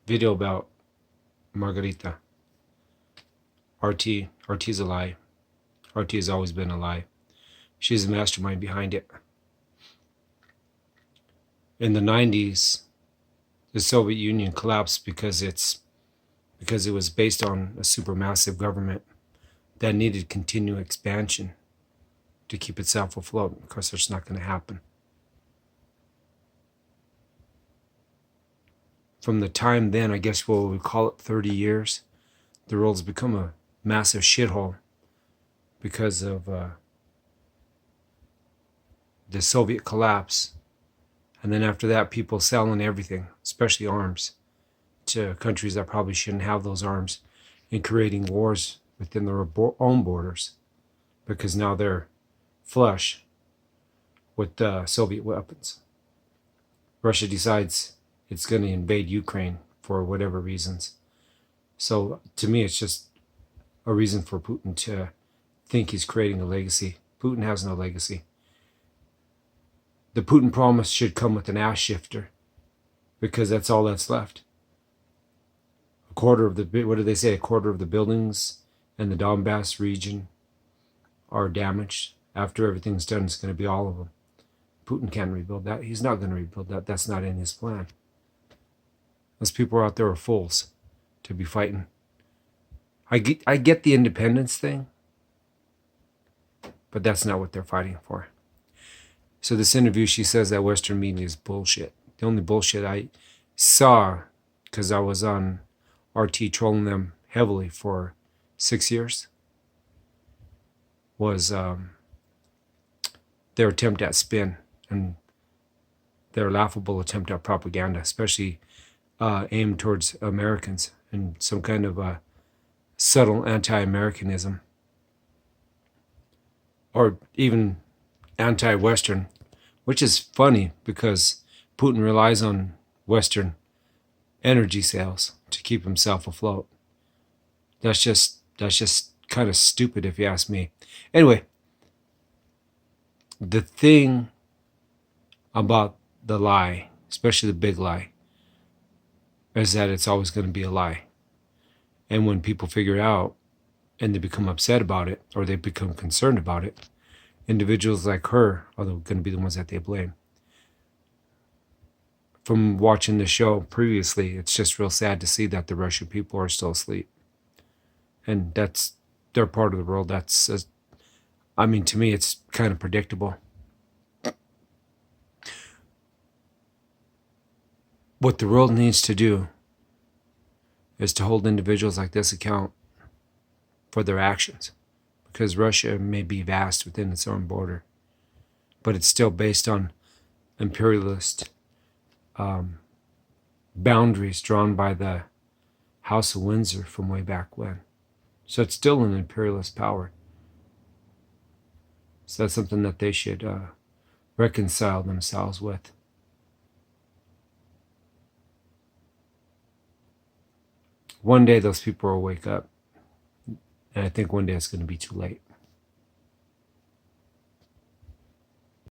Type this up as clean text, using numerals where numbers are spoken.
video about Margarita. RT's a lie. RT has always been a lie. She's the mastermind behind it. In the 90s, the Soviet Union collapsed because it was based on a supermassive government that needed continued expansion to keep itself afloat. Of course, that's not going to happen. From the time then, I guess what we call it 30 years, the world's become a massive shithole because of the Soviet collapse. And then after that, people selling everything, especially arms, to countries that probably shouldn't have those arms, and creating wars within their own borders because now they're flush with Soviet weapons. Russia decides it's going to invade Ukraine for whatever reasons. So to me, it's just a reason for Putin to think he's creating a legacy. Putin has no legacy. The Putin promise should come with an ass shifter because that's all that's left. A quarter of the, what do they say, a quarter of the buildings in the Donbass region are damaged. After everything's done, it's going to be all of them. Putin can't rebuild that. He's not going to rebuild that. That's not in his plan. Those people out there are fools to be fighting. I get the independence thing, but that's not what they're fighting for. So this interview, she says that Western media is bullshit. The only bullshit I saw, because I was on RT trolling them heavily for 6 years, was their attempt at spin and their laughable attempt at propaganda, especially aimed towards Americans and some kind of subtle anti-Americanism or even anti-Western, which is funny because Putin relies on Western energy sales to keep himself afloat. That's just kind of stupid if you ask me. Anyway, the thing about the lie, especially the big lie, is that it's always going to be a lie. And when people figure it out and they become upset about it or they become concerned about it, individuals like her are going to be the ones that they blame. From watching the show previously, it's just real sad to see that the Russian people are still asleep. And they're part of the world. I mean, to me, it's kind of predictable. What the world needs to do is to hold individuals like this account for their actions. Because Russia may be vast within its own border, but it's still based on imperialist boundaries drawn by the House of Windsor from way back when. So it's still an imperialist power. So that's something that they should reconcile themselves with. One day those people will wake up, and I think one day it's going to be too late.